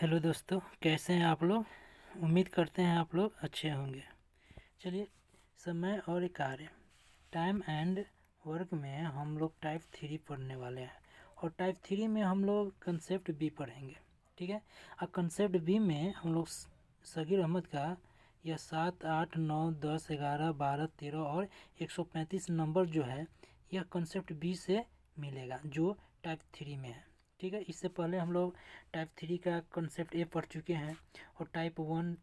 Hello दोस्तों, कैसे हैं आप लोग। उम्मीद करते हैं आप लोग अच्छे होंगे। चलिए, समय और कार्य, टाइम एंड वर्क में हम लोग टाइप 3 पढ़ने वाले हैं। और टाइप 3 में हम लोग कंसेप्ट बी पढ़ेंगे। ठीक है। और कंसेप्ट बी में हम लोग सगीर अहमद का यह 7, 8, 9, 10, 11, 12, 13 और 135 नंबर जो है, यह कंसेप्ट बी से मिलेगा जो टाइप 3 में है। ठीक है। इससे पहले हम लोग टाइप 3 का कंसेप्ट ए पढ़ चुके हैं और टाइप 1,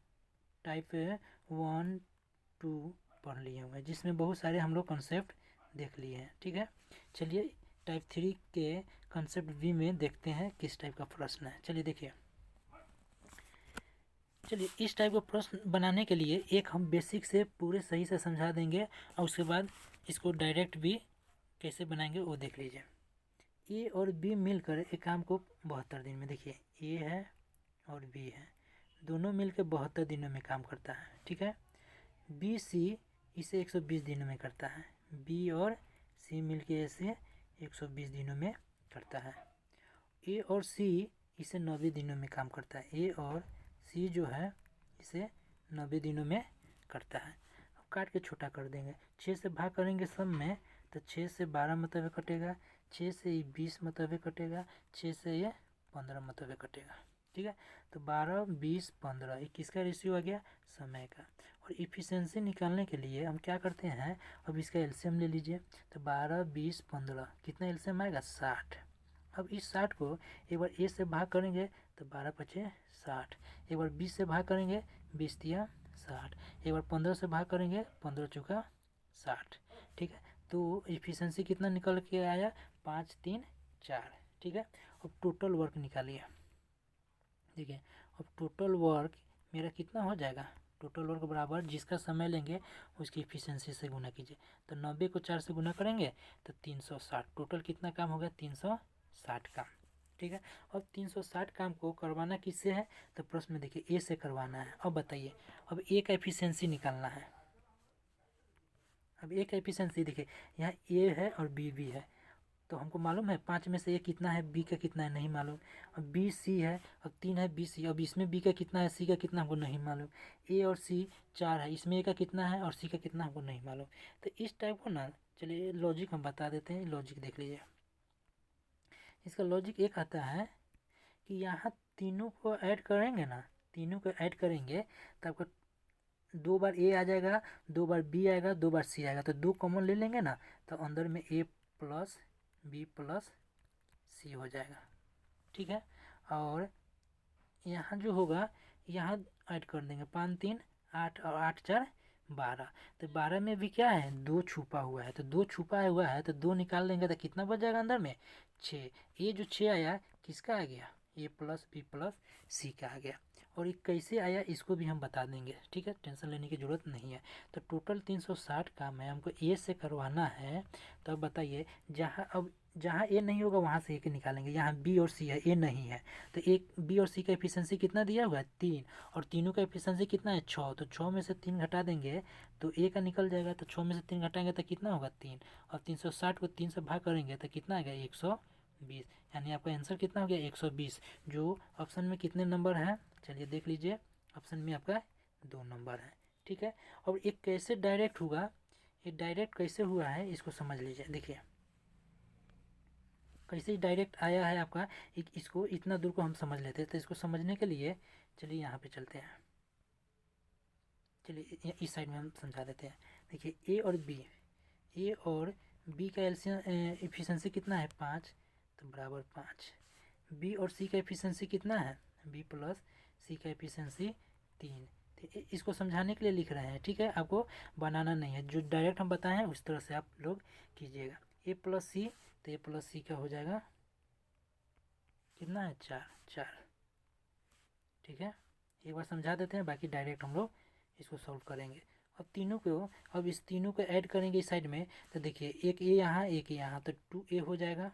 2 पढ़ लिए हुए हैं, जिसमें बहुत सारे हम लोग कंसेप्ट देख लिए हैं। ठीक है। चलिए, टाइप 3 के कंसेप्ट बी में देखते हैं किस टाइप का प्रश्न है। चलिए देखिए। चलिए, इस टाइप का प्रश्न बनाने के लिए एक हम बेसिक से पूरे सही से समझा देंगे और उसके बाद इसको डायरेक्ट भी कैसे बनाएंगे वो देख लीजिए। ए और बी मिलकर एक काम को 72 दिन में, देखिए ए है और बी है, दोनों मिलकर 72 दिनों में काम करता है। ठीक है। बी सी इसे 120 दिनों में करता है। बी और सी मिलके इसे 120 दिनों में करता है। ए और सी इसे 90 दिनों में काम करता है। ए और सी जो है इसे 90 दिनों में करता है। अब काट के छोटा कर देंगे, 6 से भाग करेंगे सब में तो 6 से 12 मतलब कटेगा, 6 से ये 20 मतलब कटेगा, 6 से ये 15 मतलब कटेगा। ठीक है। तो 12, 20, 15 ये किसका रेशियो आ गया, समय का। और इफ़िशेंसी निकालने के लिए हम क्या करते हैं, अब इसका एलसीएम ले लीजिए। तो 12, 20, 15 कितना एलसीएम आएगा, 60। अब इस 60 को एक बार ए से भाग करेंगे तो 12 पचे 60, एक बार 20 से भाग करेंगे 20 तिया 60, एक बार 15 से भाग करेंगे 15 चौका 60। ठीक है। तो इफ़िशेंसी कितना निकल के आया, 5, 3, 4। ठीक है। अब टोटल वर्क निकालिए। देखिए, अब टोटल वर्क मेरा कितना हो जाएगा, टोटल वर्क बराबर जिसका समय लेंगे उसकी इफ़िशेंसी से गुना कीजिए। तो 90 को 4 से गुना करेंगे तो 360। टोटल कितना काम हो गया, 360 काम। ठीक है। अब 360 काम को करवाना किससे है, तो प्रश्न में देखिए ए से करवाना है। अब बताइए, अब ए का एफिशिएंसी निकालना है। अब ए का एफिशिएंसी देखिए, यहाँ ए है और बी भी है, तो हमको मालूम है 5 में से ए कितना है, बी का कितना है नहीं मालूम। अब बी सी है, अब 3 है बी सी, अब इसमें बी का कितना है, सी का कितना हमको नहीं मालूम। ए और सी 4 है, इसमें ए का कितना है और सी का कितना हमको नहीं मालूम। तो इस टाइप को ना, चलिए लॉजिक हम बता देते हैं, लॉजिक देख लीजिए। इसका लॉजिक एक आता है कि यहाँ तीनों को ऐड करेंगे ना, तीनों को ऐड करेंगे तो आपका 2 बार ए आ जाएगा, 2 बार बी आएगा, 2 बार सी आएगा, तो 2 कॉमन ले लेंगे ना, तो अंदर में ए प्लस बी प्लस सी हो जाएगा। ठीक है। और यहाँ जो होगा, यहाँ ऐड कर देंगे 5, 3, 8 और 8, 4, 12। तो 12 में भी क्या है, 2 छुपा हुआ है, तो 2 छुपा हुआ है तो 2 निकाल देंगे तो कितना बच जाएगा अंदर में, 6। ये जो 6 आया किसका आ गया, ए प्लस बी प्लस सी का आ गया। और ये कैसे आया इसको भी हम बता देंगे। ठीक है, टेंशन लेने की ज़रूरत नहीं है। तो टोटल 360 काम है, हमको ए से करवाना है। तो अब बताइए, जहाँ ए नहीं होगा वहाँ से ए के निकालेंगे। यहाँ बी और सी है, ए नहीं है, तो एक बी और सी का एफिशिएंसी कितना दिया हुआ है, 3, और तीनों का एफिशिएंसी कितना है, 6। तो 6 में से 3 घटा देंगे तो ए का निकल जाएगा, तो 6 में से 3 घटाएंगे तो कितना होगा, 3। और 360 को 3 से भाग करेंगे तो कितना आएगा, 120। यानी आपका आंसर कितना हो गया, 120। जो ऑप्शन में कितने नंबर हैं, चलिए देख लीजिए। ऑप्शन में आपका 2 नंबर है। ठीक है। और ये कैसे डायरेक्ट हुआ, ये डायरेक्ट कैसे हुआ है इसको समझ लीजिए। देखिए कैसे डायरेक्ट आया है आपका, इसको इतना दूर को हम समझ लेते हैं। तो इसको समझने के लिए चलिए यहाँ पे चलते हैं। चलिए इस साइड में हम समझा देते हैं। देखिए ए और बी का एलसीएम एफिशिएंसी कितना है, 5, तो बराबर 5। बी और सी का एफिशिएंसी कितना है, बी प्लस सी का एफिशिएंसी 3। तो इसको समझाने के लिए लिख रहे हैं। ठीक है, आपको बनाना नहीं है, जो डायरेक्ट हम बताएं उस तरह से आप लोग कीजिएगा। ए प्लस सी, तो ए प्लस सी का हो जाएगा कितना है, 4, 4। ठीक है, एक बार समझा देते हैं, बाकी डायरेक्ट हम लोग इसको सॉल्व करेंगे। अब तीनों को, अब इस तीनों को ऐड करेंगे इस साइड में, तो देखिए एक ए यहाँ एक यहाँ, तो 2a हो जाएगा,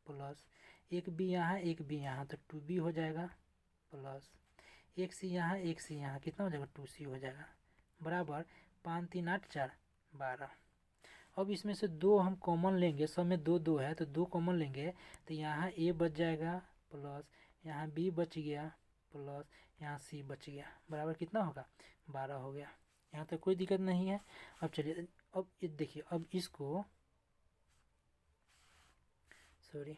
प्लस एक बी यहाँ एक बी यहाँ, तो 2b हो जाएगा, प्लस एक सी यहाँ एक सी यहाँ, कितना हो जाएगा, 2c हो जाएगा, बराबर 5, 3, 8, 4, 12। अब इसमें से 2 हम कॉमन लेंगे, सब में 2 2 है तो 2 कॉमन लेंगे, तो यहाँ a बच जाएगा, प्लस यहाँ b बच गया, प्लस यहाँ सी बच गया, बराबर कितना होगा 12 हो गया। यहाँ तक कोई दिक्कत नहीं है। अब चलिए, अब ये देखिए, अब इसको सॉरी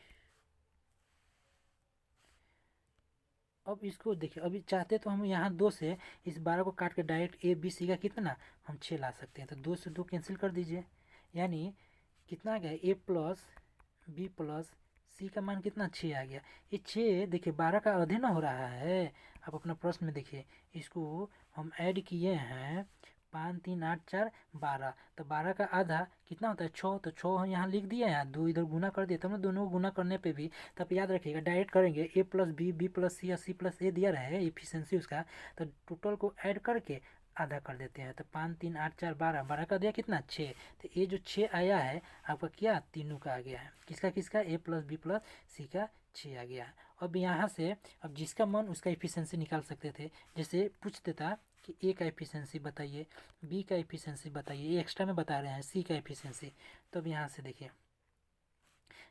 अब इसको देखिए, अभी चाहते तो हम यहाँ 2 से इस 12 को काट के डायरेक्ट ए बी सी का कितना हम 6 ला सकते हैं। तो 2 से 2 कैंसिल कर दीजिए, यानी कितना आ गया ए प्लस बी प्लस सी का मान कितना 6 आ गया। ये 6 देखिए 12 का आधे ना हो रहा है। आप अपना प्रश्न में देखिए, इसको हम ऐड किए हैं 5 3 8 4 12, तो 12 का आधा कितना होता है 6, तो 6 हम यहाँ लिख दिए हैं, 2 इधर गुना कर दिए, तब ना दोनों को गुना करने पे भी तब याद रखिएगा डायरेक्ट करेंगे ए प्लस बी बी प्लस सी या सी प्लस ए दिया रहे इफिशेंसी उसका, तो टोटल को ऐड करके आधा कर देते हैं। तो 5 3 8 4 12, 12 का दिया कितना 6, तो ये जो 6 आया है आपका क्या तीनों का आ गया है। किसका किसका ए प्लस बी प्लस सी का 6 आ गया है। अब यहाँ से अब जिसका मन उसका इफिशेंसी निकाल सकते थे। जैसे पूछ देता कि ए का एफिशिएंसी बताइए, बी का एफिशिएंसी बताइए, ये एक्स्ट्रा में बता रहे हैं सी का एफिशिएंसी। तो अब यहाँ से देखिए,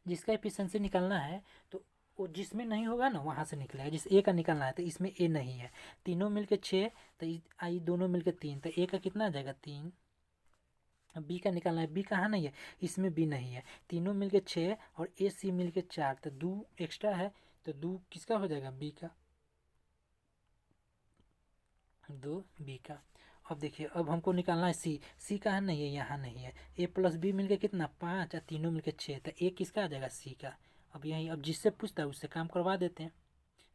जिसका एफिशिएंसी निकालना है तो वो जिसमें नहीं होगा ना वहाँ से निकलेगा। जिस ए का निकालना है तो इसमें ए नहीं है, तीनों मिलके 6, तो आई दोनों मिलके 3, तो ए का कितना आ जाएगा 3। अब बी का निकालना है, बी कहाँ नहीं है, इसमें बी नहीं है, तीनों मिलके 6 और ए सी मिलके 4, तो 2 एक्स्ट्रा है, तो 2 किसका हो जाएगा बी का, 2 बी का। अब देखिए, अब हमको निकालना है सी, सी कहाँ नहीं है, यहाँ नहीं है। ए प्लस बी मिलके कितना 5 और तीनों मिलके 6, तो ए किसका आ जाएगा सी का। अब यही, अब जिससे पूछता है उससे काम करवा देते हैं,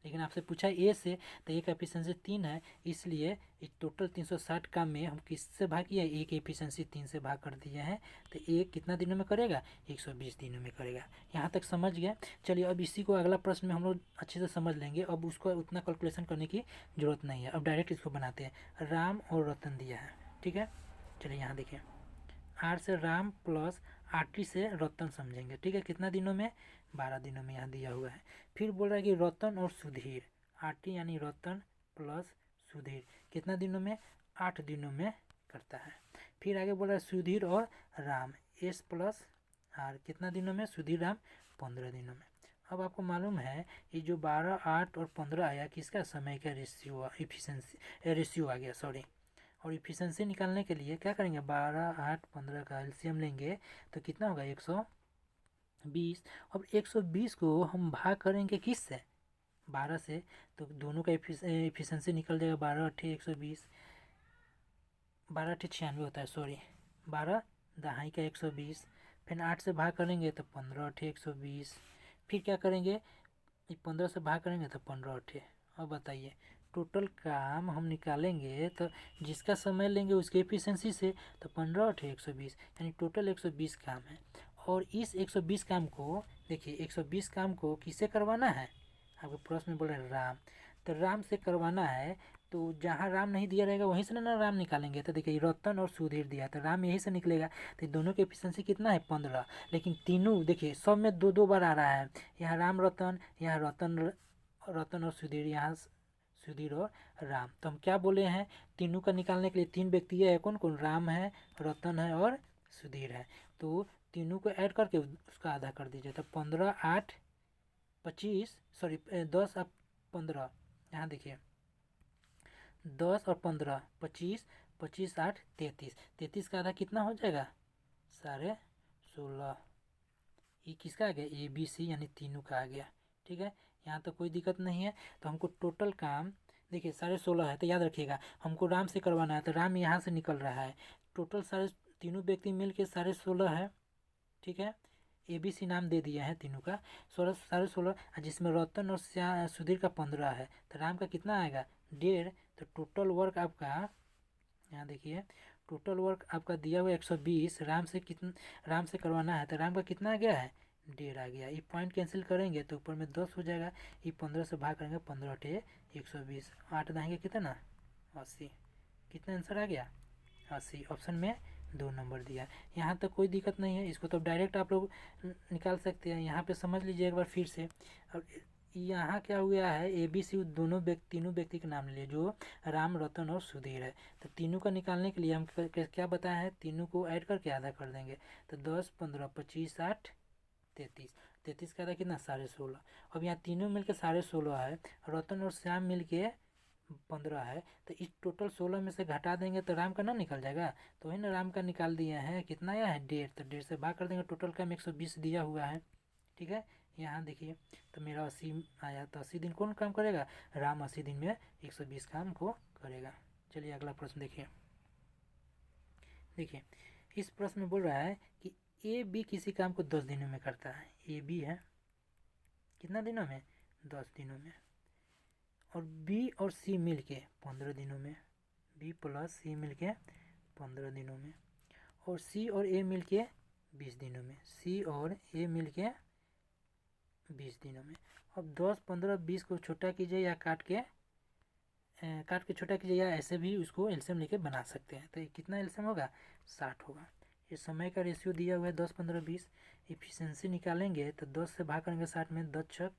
लेकिन आपसे पूछा ए से, तो ए का एफिशिएंसी 3 है, इसलिए इस टोटल 360 का में हम किससे भाग किया, ए की एफिशिएंसी 3 से भाग कर दिए हैं। तो ए कितना दिनों में करेगा 120 दिनों में करेगा। यहाँ तक समझ गए। चलिए अब इसी को अगला प्रश्न में हम लोग अच्छे से समझ लेंगे, अब उसको उतना कैलकुलेशन करने की ज़रूरत नहीं है। अब डायरेक्ट इसको बनाते हैं। राम और रतन दिया है, ठीक है। चलिए यहाँ देखिए, आर से राम प्लस आरटी से रतन समझेंगे, ठीक है। कितना दिनों में 12 दिनों में यहाँ दिया हुआ है। फिर बोल रहा है कि रतन और सुधीर, आरटी यानी रतन प्लस सुधीर कितना दिनों में 8 दिनों में करता है। फिर आगे बोल रहा है सुधीर और राम, एस प्लस आर कितना दिनों में, सुधीर राम 15 दिनों में। अब आपको मालूम है ये जो 12 8 और 15 आया किसका, समय का रेशियो, इफिशेंसी रेशियो आ गया, सॉरी। और इफिशेंसी निकालने के लिए क्या करेंगे, 12 8 15 का एलसीएम लेंगे तो कितना होगा 120। अब 120 को हम भाग करेंगे किस से, 12 से, तो दोनों का इफिशेंसी निकल जाएगा। 12 अट्ठे 120, 12 अट्ठे 96 होता है, सॉरी 12 दहाई का 120। फिर 8 से भाग करेंगे तो 15 अट्ठे 120। फिर क्या करेंगे, 15 से भाग करेंगे तो 15 अट्ठे। अब बताइए टोटल काम हम निकालेंगे तो जिसका समय लेंगे उसके एफिशिएंसी से, तो 15 अट्ठे 120, यानी टोटल 120 काम है। और इस 120 काम को देखिए, 120 काम को किससे करवाना है, आपके प्रश्न में बोल रहे हैं राम, तो राम से करवाना है। तो जहाँ राम नहीं दिया रहेगा वहीं से ना राम निकालेंगे। तो देखिए रतन और सुधीर दिया, तो राम यहीं से निकलेगा। तो दोनों की एफिशिएंसी कितना है 15, लेकिन तीनों देखिए सब में 2 2 बार आ रहा है। यहाँ राम रतन, यहाँ रतन और सुधीर, यहाँ सुधीर और राम। तो हम क्या बोले हैं, तीनों का निकालने के लिए 3 व्यक्ति है, कौन कौन, राम है, रतन है और सुधीर है। तो तीनों को ऐड करके उसका आधा कर दीजिए, तो 15 8 25, सॉरी 10 और 15, यहाँ देखिए 10 और 15 25, 25 8 33, 33 का आधा कितना हो जाएगा 16.5। ये किसका आ गया, ए बी सी यानी तीनों का आ गया, ठीक है। यहाँ तो कोई दिक्कत नहीं है। तो हमको टोटल काम देखिए 16.5 है, तो याद रखिएगा हमको राम से करवाना है, तो राम यहाँ से निकल रहा है। टोटल सारे तीनों व्यक्ति मिल के 16.5 है, ठीक है। ए बी सी नाम दे दिया है तीनों का, 16.5, जिसमें रतन और सुधीर का 15 है, तो राम का कितना आएगा 1.5। तो टोटल वर्क आपका यहाँ देखिए, टोटल वर्क आपका दिया हुआ 120, राम से कितना, राम से करवाना है, तो राम का कितना आ गया है 1.5 आ गया। ये पॉइंट कैंसिल करेंगे तो ऊपर में 10 हो जाएगा, ये 15 से भाग करेंगे, 15 अठे 120, 8 दाएंगे कितना 80। कितना आंसर आ गया 80। ऑप्शन में 2 नंबर दिया। यहाँ तक कोई दिक्कत नहीं है, इसको तो डायरेक्ट आप लोग निकाल सकते हैं। यहाँ पे समझ लीजिए एक बार फिर से। अब यहाँ क्या हुआ है, ए बी सी दोनों तीनों व्यक्ति के नाम लिए, जो राम रतन और सुधीर है। तो तीनों का निकालने के लिए हम क्या बताया है, तीनों को ऐड करके आधा कर देंगे। तो 10 15 25 8 33, 33 का आधा कितना 16.5। अब यहाँ तीनों मिलके 16.5 है, रतन और श्याम मिलके 15 है, तो इस टोटल 16 में से घटा देंगे तो राम का ना निकल जाएगा। तो वही ना राम का निकाल दिए हैं, कितना आया है 1.5, तो 1.5 से भाग कर देंगे, टोटल का 120 दिया हुआ है। ठीक है, यहाँ देखिए तो मेरा 80 आया, तो 80 दिन कौन काम करेगा, राम 80 दिन में 120 काम को करेगा। चलिए अगला प्रश्न देखिए। देखिए इस प्रश्न में बोल रहा है कि ए बी किसी काम को 10 दिनों में करता है। ए बी है कितना दिनों में, 10 दिनों में। और बी और सी मिल के 15 दिनों में, बी प्लस सी मिल के 15 दिनों में। और सी और ए मिल के 20 दिनों में, सी और ए मिल के 20 दिनों में। अब 10, 15, 20 को छोटा कीजिए या काट के छोटा कीजिए, या ऐसे भी उसको एलसीएम लेके बना सकते हैं। तो कितना एलसीएम होगा, 60 होगा। ये समय का रेशियो दिया हुआ है 10, 15, 20। इफिशियंसी निकालेंगे तो 10 से भाग करेंगे 60 में, 10 छक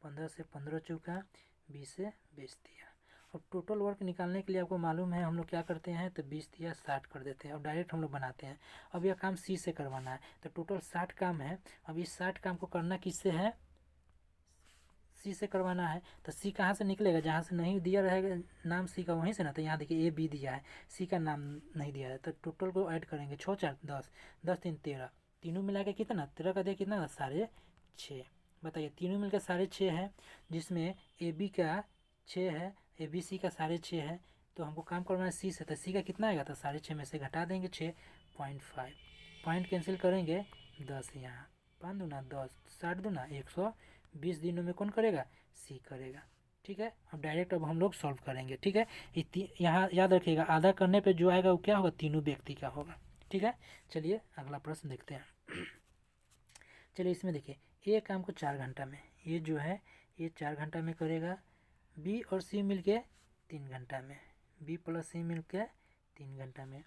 15 से 15 चौका 20 से 20 दिया। और टोटल वर्क निकालने के लिए आपको मालूम है हम लोग क्या करते हैं, तो 20 दिया 60 कर देते हैं और डायरेक्ट हम लोग बनाते हैं। अब यह काम सी से करवाना है, तो टोटल 60 काम है। अब इस 60 काम को करना किससे है, सी से करवाना है। तो सी कहाँ से निकलेगा, जहाँ से नहीं दिया रहेगा नाम सी का वहीं से ना। तो यहाँ देखिए ए बी दिया है, सी का नाम नहीं दिया है, तो टोटल को ऐड करेंगे 6 4 10, 10 3 13, तीनों मिला के कितना 13 का दिया कितना 6.5। बताइए तीनों मिलकर 6.5 है, जिसमें ए बी का 6 है, ए बी सी का 6.5 है। तो हमको काम करना है सी से, तो सी का कितना आएगा, तो 6.5 में से घटा देंगे 6.5, पॉइंट कैंसिल करेंगे 10, यहाँ 5 दूना 10, 60 दूना 120 दिनों में कौन करेगा, सी करेगा। ठीक है, अब डायरेक्ट अब हम लोग सॉल्व करेंगे। ठीक है, यहाँ याद रखिएगा आधा करने पे जो आएगा वो क्या होगा, तीनों व्यक्ति का होगा। ठीक है, चलिए अगला प्रश्न देखते हैं। चलिए इसमें देखिए ए काम को 4 घंटा में, ये जो है ये 4 घंटा में करेगा। बी और सी मिल के 3 घंटा में, बी प्लस सी मिल के 3 घंटा में।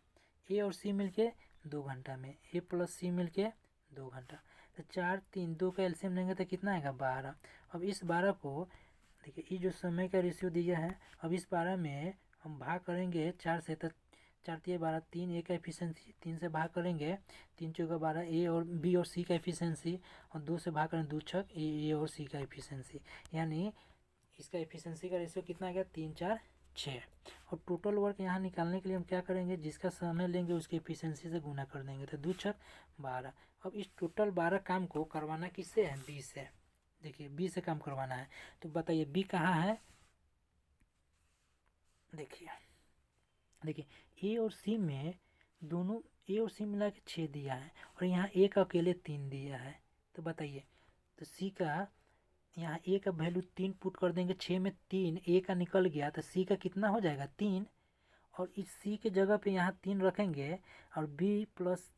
ए और सी मिल के 2 घंटा में, ए प्लस सी मिल के 2 घंटा। तो 4 3 2 का एलसीएम लेंगे तो कितना आएगा 12। अब इस 12 को देखिए ये जो समय का रेशियो दिया है, अब इस 12 में हम भाग करेंगे 4 से, तो 4 3 12, 3 ए का एफिशिएंसी 3 से भाग करेंगे 3 चौका 12, ए और बी और सी का एफिशिएंसी, और 2 से भाग करें 2 छक ए और सी का एफिशिएंसी, यानी इसका एफिशिएंसी का रेशियो कितना आ गया 3 4 6। और टोटल वर्क यहाँ निकालने के लिए हम क्या करेंगे, जिसका समय लेंगे उसकी एफिशिएंसी से गुना कर देंगे, तो 2 छक 12। अब इस टोटल 12 काम को करवाना किससे है, बी से। देखिए बी से काम करवाना है, तो बताइए बी कहाँ है। देखिए ए और सी में दोनों, ए और सी मिला के 6 दिया है, और यहाँ ए का अकेले 3 दिया है। तो बताइए तो सी का यहाँ ए का वैल्यू 3 पुट कर देंगे, 6 में 3 ए का निकल गया, तो सी का कितना हो जाएगा 3। और इस सी के जगह पे यहाँ 3 रखेंगे, और बी प्लस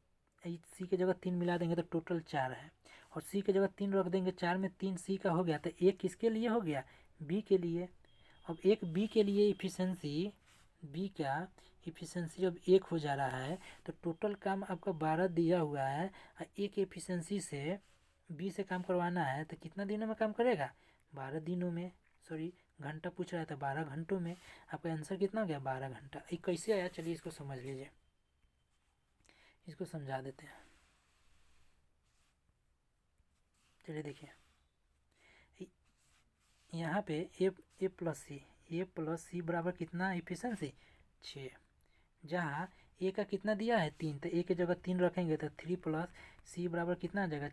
सी के जगह 3 मिला देंगे तो टोटल 4 है। और सी के जगह 3 रख देंगे, 4 में 3 सी का हो गया, तो एक किसके लिए हो गया, बी के लिए। अब एक बी के लिए इफिशेंसी, बी का इफिशेंसी जब 1 हो जा रहा है, तो टोटल काम आपका 12 दिया हुआ है, और एक एफिशिएंसी से बी से काम करवाना है, तो कितना दिनों में काम करेगा 12 दिनों में, सॉरी घंटा पूछ रहा था 12 घंटों में। आपका आंसर कितना हो गया 12 घंटा। ये कैसे आया, चलिए इसको समझ लीजिए, इसको समझा देते हैं। चलिए देखिए यहाँ पे ए प्लस सी बराबर कितना इफिशेंसी 6, जहाँ ए का कितना दिया है 3, तो ए के जगह 3 रखेंगे तो 3 प्लस सी बराबर कितना आ जाएगा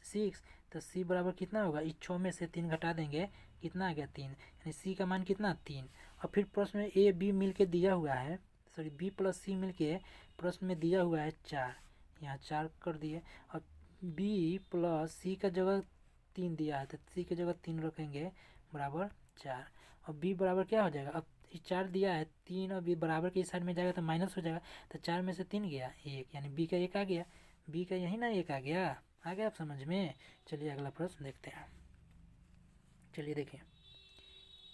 6, तो सी बराबर कितना होगा, इस 6 में से 3 घटा देंगे कितना आ गया 3, यानी सी का मान कितना 3। और फिर प्रश्न में ए बी मिल के दिया हुआ है, सॉरी बी प्लस सी मिल के प्रश्न में दिया हुआ है 4, यहाँ 4 कर दिए। और बी प्लस सी का जगह 3 दिया है, तो सी के जगह 3 रखेंगे बराबर 4। और बी बराबर क्या हो जाएगा, अब 4 दिया है 3, और बी बराबर के इस साइड में जाएगा तो माइनस हो जाएगा, तो 4 में से 3 गया 1, यानी बी का 1 आ गया, बी का यही ना 1 आ गया आप समझ में। चलिए अगला प्रश्न देखते हैं। चलिए देखिए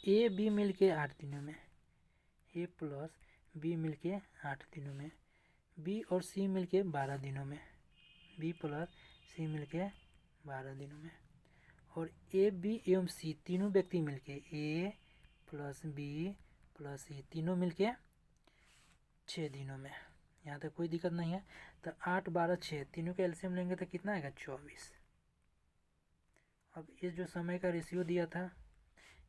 ए बी मिल के 8 दिनों में, ए प्लस बी मिल के 8 दिनों में, बी और सी मिल के 12 दिनों में, बी प्लस सी मिल के 12 दिनों में। और ए बी एवं सी तीनों व्यक्ति मिलके, ए प्लस बी प्लस सी तीनों मिलके 6 दिनों में। यहाँ तक कोई दिक्कत नहीं है। तो 8 12 6 तीनों का एलसीएम लेंगे तो कितना आएगा 24। अब ये जो समय का रेशियो दिया था,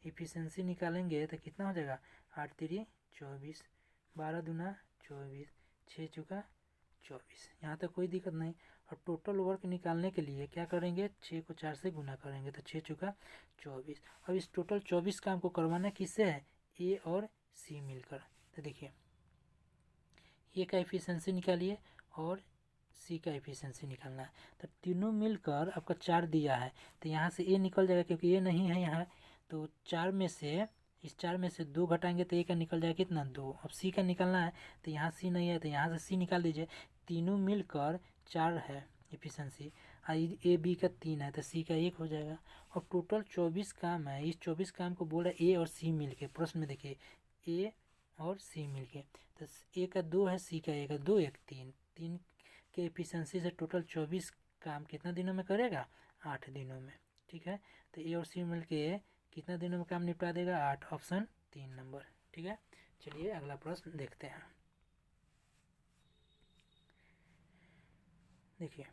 इफ़िशेंसी निकालेंगे तो कितना हो जाएगा, 8 3 24, 12 दूना 24, 6 चुका 24। यहाँ तक कोई दिक्कत नहीं। और टोटल वर्क निकालने के लिए क्या करेंगे, 6 को 4 से गुना करेंगे तो 6 चुका 24। अब इस टोटल 24 काम को करवाना किससे है, ए और सी मिलकर। तो देखिए ए का एफिशिएंसी निकालिए और सी का एफिशिएंसी निकालना है। तो तीनों मिलकर आपका 4 दिया है, तो यहाँ से ए निकल जाएगा क्योंकि ये नहीं है यहाँ। तो 4 में से, इस 4 में से 2 घटाएंगे तो ए का निकल जाएगा कितना, 2। अब सी का निकालना है, तो यहाँ सी नहीं है तो यहाँ से सी निकाल दीजिए। तीनों मिलकर 4 है एफिशिएंसी, ए बी का 3 है तो सी का 1 हो जाएगा। और टोटल 24 काम है, इस 24 काम को बोल रहा है ए और सी मिल के। प्रश्न में देखिए ए और सी मिल के, तो ए का 2 है, सी का 1 है, 2 1 3, 3 के एफिशिएंसी से टोटल 24 काम कितना दिनों में करेगा, 8 दिनों में। ठीक है, तो ए और सी मिल के कितना दिनों में काम निपटा देगा, 8। Option 3 number. ठीक है, चलिए अगला प्रश्न देखते हैं। देखिए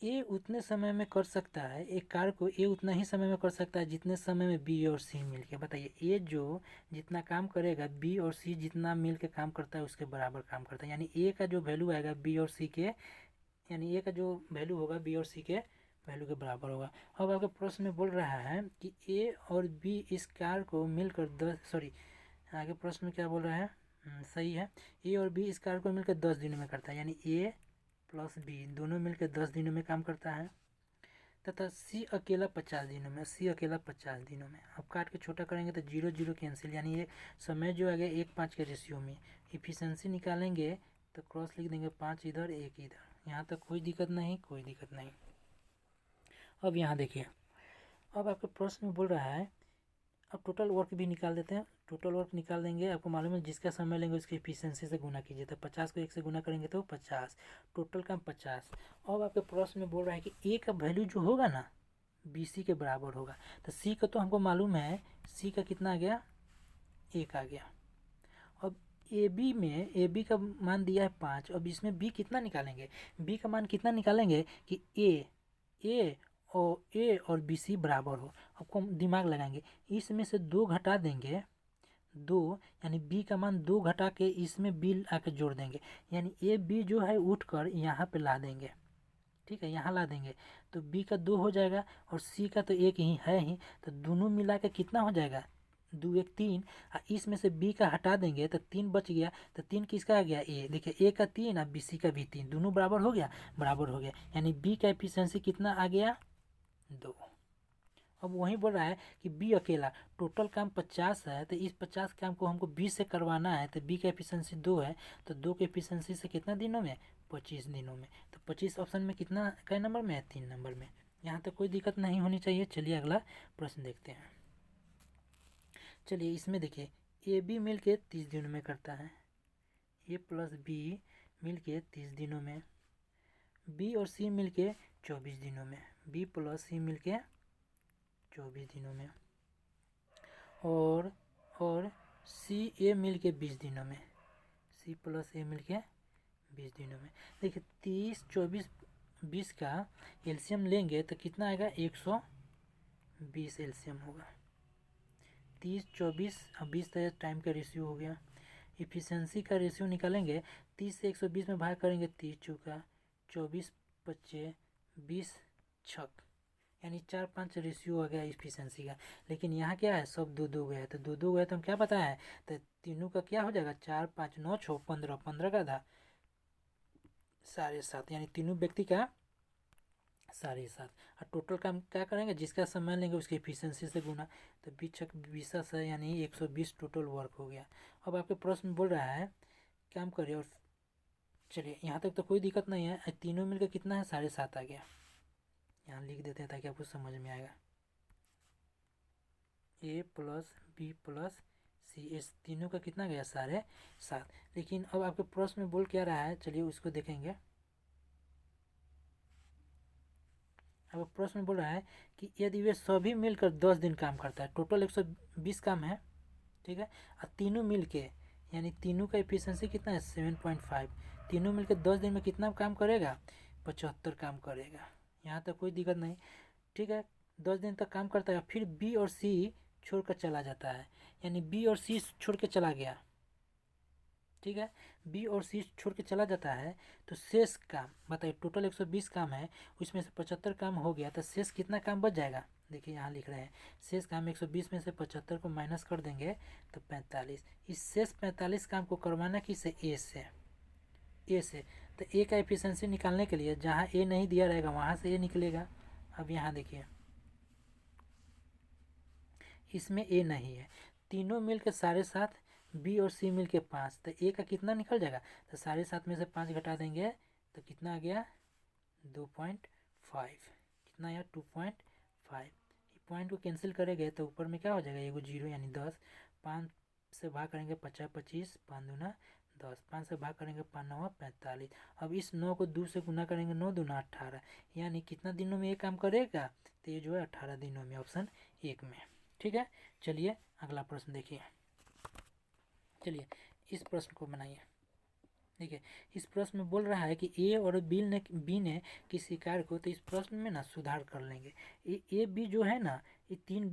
ए उतने समय में कर सकता है, एक कार्य को ए उतना ही समय में कर सकता है जितने समय में बी और सी मिल के। बताइए ए जो जितना काम करेगा, बी और सी जितना मिल के काम करता है उसके बराबर काम करता है। यानी ए का जो वैल्यू आएगा बी और सी के, यानी ए का जो वैल्यू होगा बी और सी के वैल्यू के बराबर होगा। अब आपके प्रश्न में बोल रहा है कि ए और बी इस कार्य को मिलकर 10, सॉरी आगे प्रश्न में क्या बोल रहा है, सही है, ए और बी इस कार्य को मिलकर 10 दिनों में करता है। यानी ए प्लस बी दोनों मिलकर 10 दिनों में काम करता है, तथा सी अकेला 50 दिनों में, सी अकेला 50 दिनों में। अब काट के छोटा करेंगे तो 0 0 कैंसिल, यानी ये समय जो आ गया 1:5 के रेशियो में। इफिशेंसी निकालेंगे तो क्रॉस लिख देंगे, 5 इधर 1 इधर। यहाँ तक कोई दिक्कत नहीं, कोई दिक्कत नहीं। अब यहाँ देखिए, अब आपके प्रश्न में बोल रहा है, अब टोटल वर्क भी निकाल देते हैं। टोटल वर्क निकाल देंगे, आपको मालूम है जिसका समय लेंगे उसकी एफिशिएंसी से गुना कीजिए। तो 50 को 1 से गुना करेंगे तो 50, टोटल काम 50। अब आपके प्रश्न में बोल रहा है कि ए का वैल्यू जो होगा ना बी सी के बराबर होगा। तो सी का तो हमको मालूम है, सी का कितना आ गया, 1 आ गया। अब ए बी में, ए बी का मान दिया है 5। अब इसमें बी कितना निकालेंगे, बी का मान कितना निकालेंगे कि ए और बी सी बराबर हो। आपको दिमाग लगाएंगे, इसमें से 2 घटा देंगे, 2 यानी बी का मान 2 घटा के इसमें बी आके जोड़ देंगे। यानी ए बी जो है उठ कर यहाँ पे ला देंगे। ठीक है, यहाँ ला देंगे तो बी का 2 हो जाएगा और सी का तो 1 ही है ही। तो दोनों मिला के कितना हो जाएगा, 2 1 3। इसमें से बी का हटा देंगे तो 3 बच गया। तो 3 किसका आ गया, ए। देखिए ए का 3 और बी सी का भी 3, दोनों बराबर हो गया, बराबर हो गया। यानी बी का एफिशिएंसी कितना आ गया, 2। अब वही बोल रहा है कि बी अकेला, टोटल काम 50 है तो इस 50 काम को हमको बी से करवाना है। तो बी का एफिशिएंसी 2 है, तो 2 के एफिशिएंसी से कितना दिनों में, 25 दिनों में। तो 25 ऑप्शन में कितना, कई नंबर में है, 3 नंबर में। यहाँ तक कोई दिक्कत नहीं होनी चाहिए। चलिए अगला प्रश्न देखते हैं। चलिए इसमें देखिए ए बी मिल के 30 दिनों में करता है, ए प्लस बी मिल के 30 दिनों में, बी और सी मिल के 24 दिनों में, बी प्लस सी मिल के 24 दिनों में, और सी ए मिल के 20 दिनों में, सी प्लस ए मिल के 20 दिनों में। देखिए 30 24 20 का एलसीएम लेंगे तो कितना आएगा, 120 एलसीएम होगा। 30 24 और 20 तो टाइम का रेशियो हो गया। इफिशेंसी का रेशियो निकालेंगे, 30 से 120 में भाग करेंगे, 30 चौका 24 25 20 छक, यानी 4 5 रेशियो आ गया इफिशेंसी का। लेकिन यहाँ क्या है, सब 2 2 गया, तो 2 2 गया तो हम क्या पता है, तो तीनों का क्या हो जाएगा, 4 5 9 6 15, 15 का आधा 7.5, यानी तीनों व्यक्ति का 7.5। और टोटल काम क्या करेंगे, जिसका समय लेंगे उसकी एफिशिएंसी से गुना, तो 20 छक 20 है, यानी 120 टोटल वर्क हो गया। अब आपके प्रश्न बोल रहा है काम करिए। और चलिए यहाँ तक तो कोई दिक्कत नहीं है, तीनों मिलकर कितना है, 7.5 आ गया। यहाँ लिख देते हैं ताकि आपको समझ में आएगा, ए प्लस बी प्लस सी, इस तीनों का कितना गया, 7.5। लेकिन अब आपके प्रश्न में बोल क्या रहा है, चलिए उसको देखेंगे। अब प्रश्न बोल रहा है कि यदि वे सभी मिलकर 10 दिन काम करता है, टोटल 120 काम है, ठीक है, और तीनों मिलके, यानी तीनों का एफिशिएंसी कितना है, 7.5। तीनों मिलकर 10 दिन में कितना काम करेगा, 75 काम करेगा। यहाँ तक कोई दिक्कत नहीं। ठीक है, 10 दिन तक काम करता है, फिर बी और सी छोड़ कर चला जाता है, यानी बी और सी छोड़ के चला गया, ठीक है, बी और सी छोड़ के चला जाता है, तो शेष काम बताइए, टोटल 120 काम है, उसमें से 75 काम हो गया, तो शेष कितना काम बच जाएगा? देखिए यहाँ लिख रहे हैं शेष काम 120 में से 75 को माइनस कर देंगे तो 45। इस शेष 45 काम को करवाना किससे? ए से। ए से तो ए का एफिशिएंसी निकालने के लिए जहाँ ए नहीं दिया रहेगा वहाँ से ए निकलेगा। अब यहाँ देखिए इसमें ए नहीं है, तीनों मिल के 7.5, बी और सी मिल के 5, तो ए का कितना निकल जाएगा? तो 7.5 में से 5 घटा देंगे तो कितना आ गया? 2.5। कितना आया? 2.5। पॉइंट को कैंसिल करेंगे तो ऊपर में क्या हो जाएगा? एगो जीरो यानी 10। 5 से भाग करेंगे 50 25, 5 दूना 10, 5 से भाग करेंगे 5 9 45। अब इस 9 को 2 से गुना करेंगे, 9 दूना 18, यानी कितना दिनों में ये काम करेगा? तो ये जो है 18 दिनों में, ऑप्शन 1 में। ठीक है, चलिए अगला प्रश्न देखिए। चलिए इस प्रश्न को बनाइए। देखिए इस प्रश्न में बोल रहा है कि ए और बी ने किसी कार्य को, तो इस प्रश्न में ना सुधार कर लेंगे। ए बी जो है ना, ये तीनों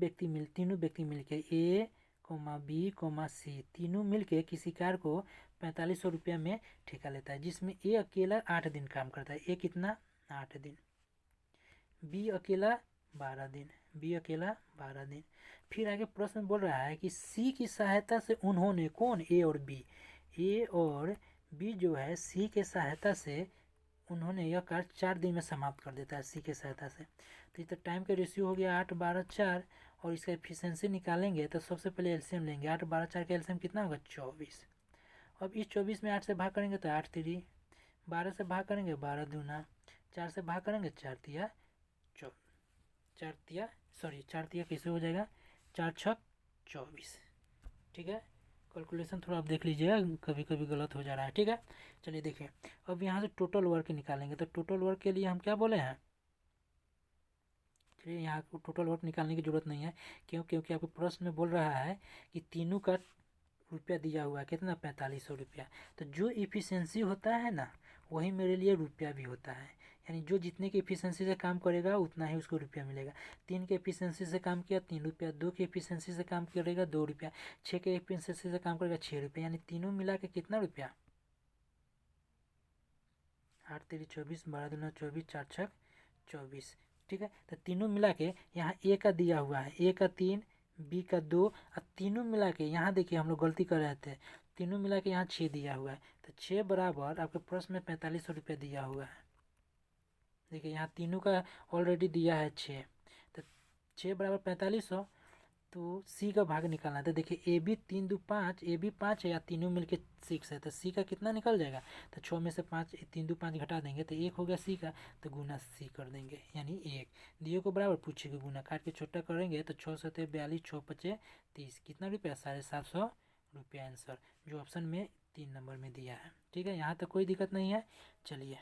व्यक्ति मिलके ए कोमा बी कोमा सी तीनों मिलके किसी कार्य को 4500 रुपया में ठेका लेता है, जिसमें ए अकेला 8 दिन काम करता है। ए कितना? 8 दिन। बी अकेला 12 दिन। बी अकेला 12 दिन। फिर आगे प्रश्न बोल रहा है कि सी की सहायता से उन्होंने, कौन? ए और बी। ए और बी जो है सी के सहायता से उन्होंने यह कार्य 4 दिन में समाप्त कर देता है, सी के सहायता से। तो ये तो टाइम का रेशियो हो गया 8 12 4, और इसका एफिशिएंसी निकालेंगे तो सबसे पहले एलसीएम लेंगे। 8 12 4 का एलसीएम कितना होगा? 24। अब इस 24 में 8 से भाग करेंगे तो 8 3, 12 से भाग करेंगे 12 दूना, 4 से भाग करेंगे 4 तिया 4 तिया कैसे हो जाएगा? 4 6 24। ठीक है, कैलकुलेशन थोड़ा आप देख लीजिएगा, कभी कभी गलत हो जा रहा है। ठीक है, चलिए देखिए अब यहाँ से टोटल वर्क निकालेंगे, तो टोटल वर्क के लिए हम क्या बोले हैं? चलिए यहाँ टोटल वर्क निकालने की जरूरत नहीं है, क्योंकि आपके प्रश्न में बोल रहा है कि तीनों का रुपया दिया हुआ है, कितना? 4500 रुपया। तो जो इफिशियंसी होता है ना, वही मेरे लिए रुपया भी होता है, यानी जो जितने की एफिशिएंसी से काम करेगा उतना ही उसको रुपया मिलेगा। 3 के एफिशिएंसी से काम किया 3 रुपया, 2 के एफिशिएंसी से काम करेगा 2 रुपया, 6 के एफिशिएंसी से काम करेगा 6 रुपया, यानी तीनों मिला के कितना रुपया? 8 3 24, 12 दूना 24, 4 6 24। ठीक है, तो तीनों मिला के यहाँ ए का दिया हुआ है, ए का 3, बी का 2, और तीनों मिला के यहाँ देखिए हम लोग गलती कर रहे थे, तीनों मिला के यहाँ 6 दिया हुआ है, तो 6 बराबर आपके प्रश्न में 4500 रुपया दिया हुआ है। देखिए यहाँ तीनों का ऑलरेडी दिया है 6, तो 6 बराबर 4500, तो सी का भाग निकालना है। तो देखिए ए बी 3 2 5, ए बी 5 है, या तीनों मिलके 6 है, तो सी का कितना निकल जाएगा? तो 6 में से 5 3 2 5 घटा देंगे तो 1 हो गया सी का, तो गुना सी कर देंगे, यानी 1 दिए को बराबर पूछे को गुना, काट के छोटा करेंगे तो 6 7 42, 6 5 30, कितना रुपया? 750 रुपया आंसर, जो ऑप्शन में 3 नंबर में दिया है। ठीक है, यहाँ तक कोई दिक्कत नहीं है। चलिए